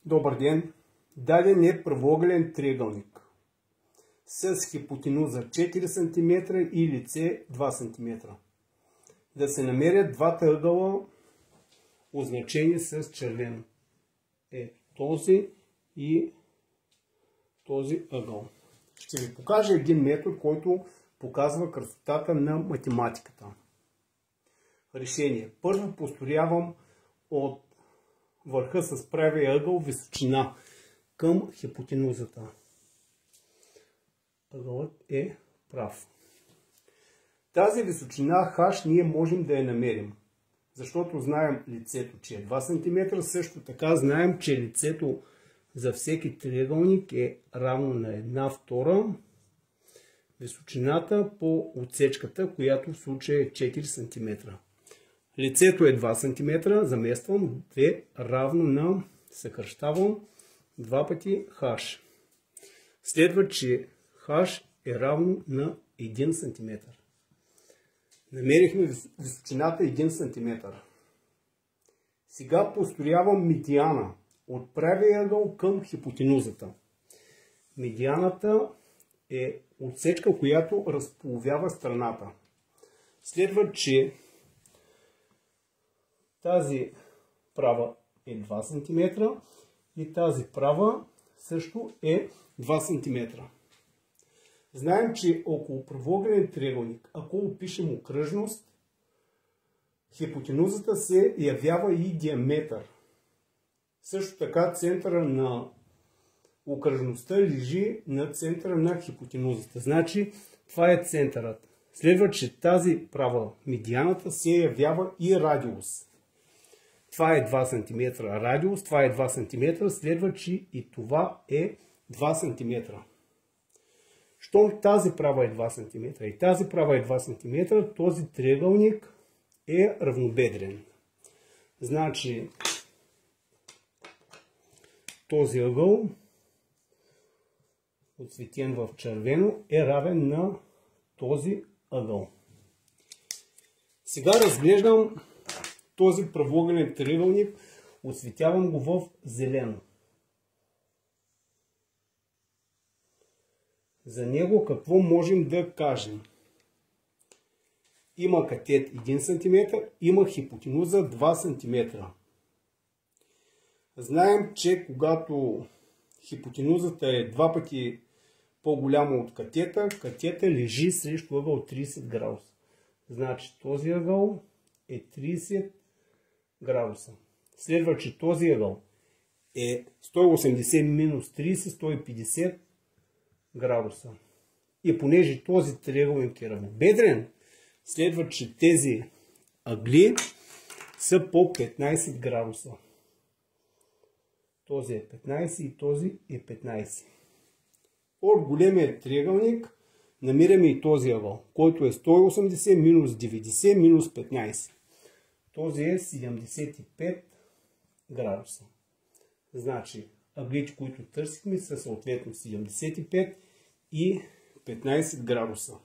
Добър ден! Даден е правоъгълен триъгълник с хипотенуза 4 см и лице 2 см. Да се намерят двата ъгъла, означени с червено. Този и този ъгъл. Ще ви покажа един метод, който показва красотата на математиката. Решение. Първо построявам от върха с правия ъгъл височина към хипотенузата. Ъгълът е прав. Тази височина H ние можем да я намерим, защото знаем лицето, че е 2 см, също така знаем, че лицето за всеки триъгълник е равно на 1/2 височината по отсечката, която в случая е 4 см. Лицето е 2 см, замествам 2 равно на, съкръщавам 2 пъти H. Следва, че H е равно на 1 см. Намерихме височината 1 см. Сега построявам медиана от правия ъгъл към хипотенузата. Медианата е отсечка, която разполовява страната. Следва, че тази права е 2 см и тази права също е 2 см. Знаем, че около правоъгълен триъгълник, ако опишем окръжност, хипотенузата се явява и диаметър. Също така центъра на окръжността лежи на центъра на хипотенузата. Значи това е центърът. Следва, че тази права медианата се явява и радиус. Това е 2 см радиус, това е 2 см, следва, че и това е 2 см. Щом тази права е 2 см и тази права е 2 см, този триъгълник е равнобедрен. Значи този ъгъл, отсветен в червено, е равен на този ъгъл. Сега разглеждам този правоъгълен триъгълник, осветявам го в зелено. За него какво можем да кажем? Има катет 1 см, има хипотенуза 2 см. Знаем, че когато хипотенузата е 2 пъти по-голяма от катета, катета лежи срещу ъгъл 30 градуса. Значи този ъгъл е 30 градуса. Следва, че този ъгъл е 180 минус 30, 150 градуса. И понеже този триъгълник е равнобедрен, следва, че тези ъгли са по 15 градуса. Този е 15 и този е 15. От големия триъгълник намираме и този ъгъл, който е 180 минус 90 минус 15. Този е 75 градуса. Значи ъглите, които търсихме, са съответно 75 и 15 градуса.